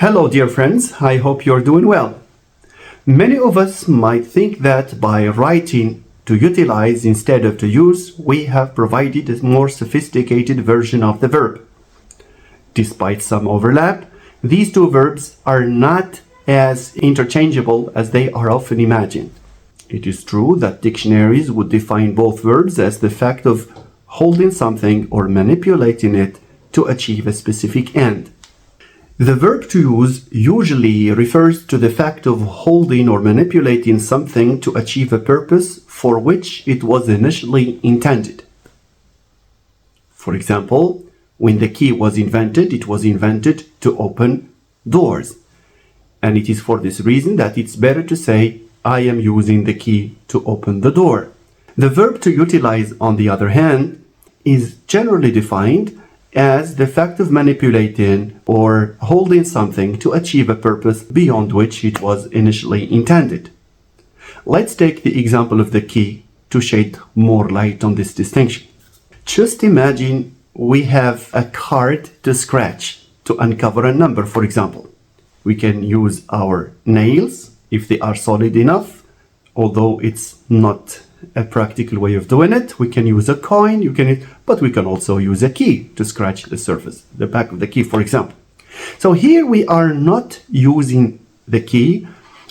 Hello, dear friends. I hope you're doing well. Many of us might think that by writing to utilize instead of to use, we have provided a more sophisticated version of the verb. Despite some overlap, these two verbs are not as interchangeable as they are often imagined. It is true that dictionaries would define both verbs as the fact of holding something or manipulating it to achieve a specific end. The verb to use usually refers to the fact of holding or manipulating something to achieve a purpose for which it was initially intended. For example, when the key was invented, it was invented to open doors. And it is for this reason that it's better to say, I am using the key to open the door. The verb to utilize, on the other hand, is generally defined as the fact of manipulating or holding something to achieve a purpose beyond which it was initially intended. Let's take the example of the key to shed more light on this distinction. Just imagine we have a card to scratch to uncover a number, for example. We can use our nails if they are solid enough, although it's not a practical way of doing it. We can use a coin, but we can also use a key to scratch the surface, the back of the key, for example. So here we are not using the key,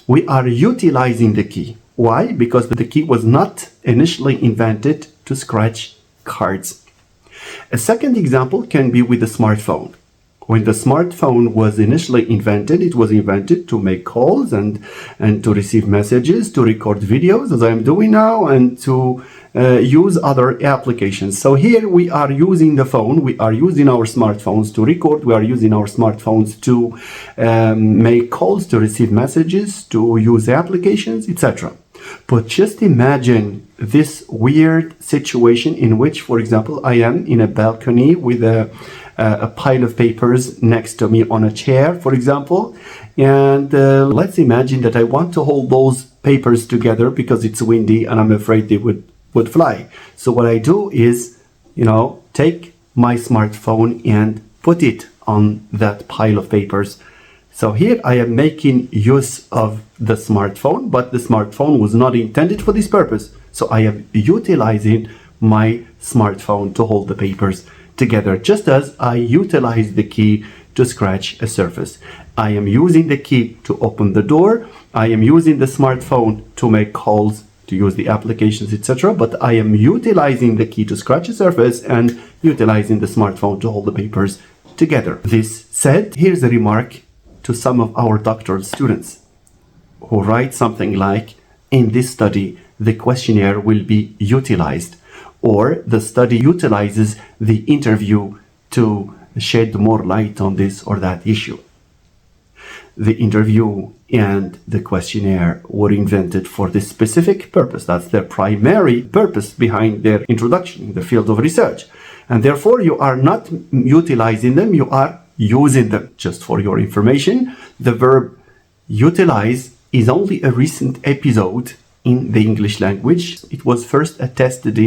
we are utilizing the key. Why? Because the key was not initially invented to scratch cards. A second example can be with the smartphone. When the smartphone was initially invented, it was invented to make calls and to receive messages, to record videos, as I am doing now, and to use other applications. So here we are using the phone, we are using our smartphones to record, we are using our smartphones to make calls, to receive messages, to use applications, etc. But just imagine this weird situation in which, for example, I am in a balcony with a pile of papers next to me on a chair, for example, and let's imagine that I want to hold those papers together because it's windy and I'm afraid they would fly. So what I do is, take my smartphone and put it on that pile of papers. So here I am making use of the smartphone, but the smartphone was not intended for this purpose. So I am utilizing my smartphone to hold the papers together, just as I utilize the key to scratch a surface. I am using the key to open the door. I am using the smartphone to make calls, to use the applications, etc. But I am utilizing the key to scratch a surface and utilizing the smartphone to hold the papers together. This said, here's a remark to some of our doctoral students who write something like, in this study, the questionnaire will be utilized, or the study utilizes the interview to shed more light on this or that issue. The interview and the questionnaire were invented for this specific purpose. That's their primary purpose behind their introduction in the field of research. And therefore, you are not utilizing them, you are using them. Just for your information, the verb utilize is only a recent episode in the English language. It was first attested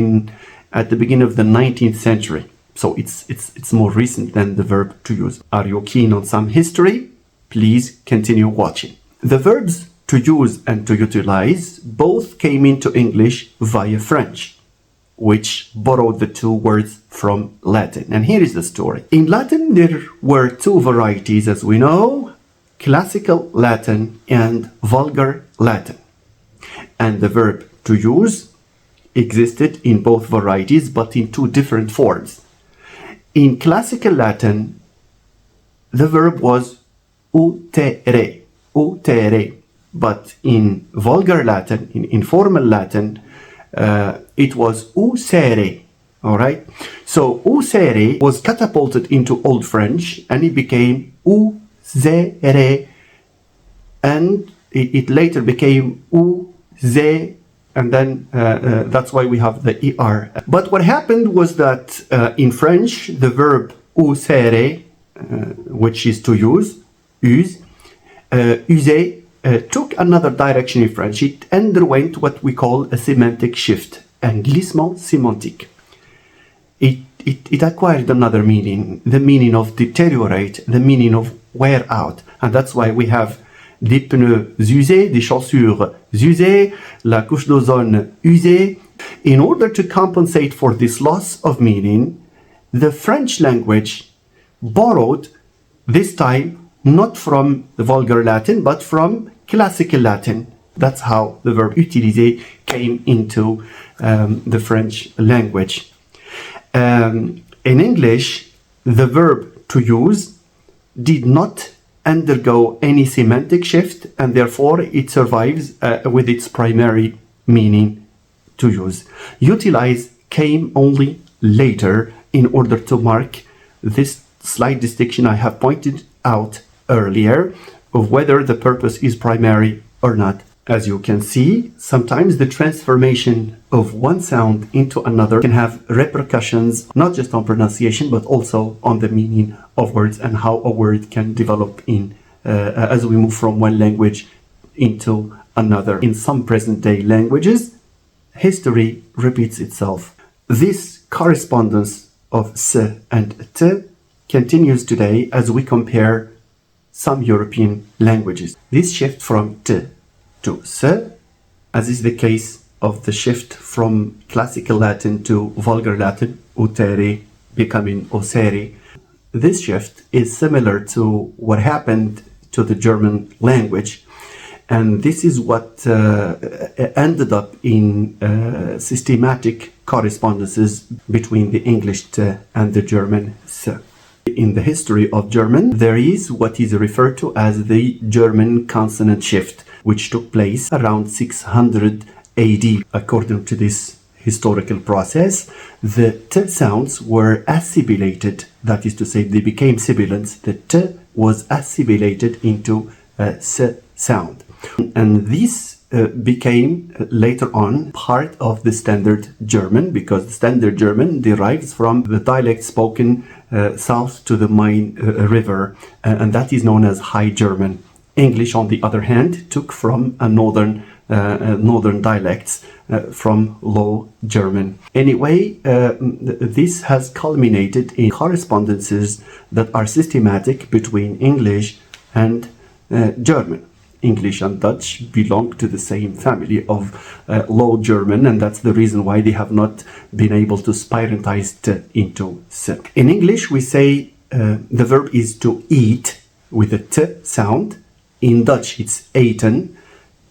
at the beginning of the 19th century. So it's more recent than the verb to use. Are you keen on some history? Please continue watching. The verbs to use and to utilize both came into English via French, which borrowed the two words from Latin. And here is the story. In Latin, there were two varieties, as we know, classical Latin and vulgar Latin. And the verb to use existed in both varieties, but in two different forms. In classical Latin, the verb was utere, but in vulgar Latin, in informal Latin, it was usere. All right. So usere was catapulted into Old French, and it became usere, and it later became uze, and then that's why we have the er. But what happened was that in French, the verb usere, which is to use, user, took another direction in French. It underwent what we call a semantic shift, un glissement sémantique. It acquired another meaning, the meaning of deteriorate, the meaning of wear out. And that's why we have des pneus usés, des chaussures usées, la couche d'ozone usée. In order to compensate for this loss of meaning, the French language borrowed this time not from the vulgar Latin, but from classical Latin. That's how the verb utiliser came into the French language. In English, the verb to use did not undergo any semantic shift, and therefore it survives with its primary meaning to use. Utilize came only later in order to mark this slight distinction I have pointed out earlier of whether the purpose is primary or not. As you can see, sometimes the transformation of one sound into another can have repercussions not just on pronunciation but also on the meaning of words and how a word can develop in as we move from one language into another. In some present-day languages, history repeats itself. This correspondence of s and t continues today as we compare some European languages. This shift from t to s, as is the case of the shift from classical Latin to vulgar Latin, utere becoming osere. This shift is similar to what happened to the German language, and this is what ended up in systematic correspondences between the English t and the German s. In the history of German, there is what is referred to as the German consonant shift, which took place around 600 AD. According to this historical process, the t sounds were assimilated, that is to say, they became sibilants. The t was assimilated into a s sound. And this became later on part of the Standard German, because the Standard German derives from the dialect spoken south to the Main River, and that is known as High German. English, on the other hand, took from a northern dialects from Low German. Anyway, this has culminated in correspondences that are systematic between English and German. English and Dutch belong to the same family of Low German, and that's the reason why they have not been able to spirantize t into s. In English, we say the verb is to eat with a t sound. In Dutch, it's eten,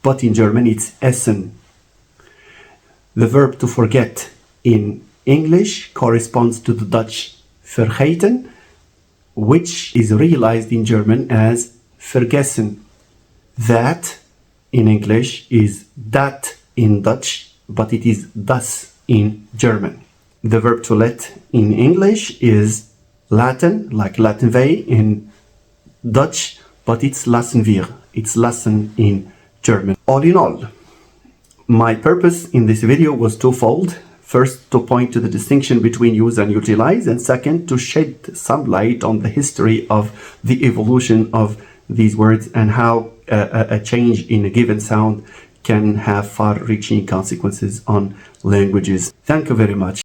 but in German, it's essen. The verb to forget in English corresponds to the Dutch vergeten, which is realized in German as vergessen. That in English is dat in Dutch, but it is das in German. The verb to let in English is laten, like laten wij in Dutch, but it's lassen wir. It's lassen in German. All in all, my purpose in this video was twofold. First, to point to the distinction between use and utilize, and second, to shed some light on the history of the evolution of these words and how a change in a given sound can have far-reaching consequences on languages. Thank you very much.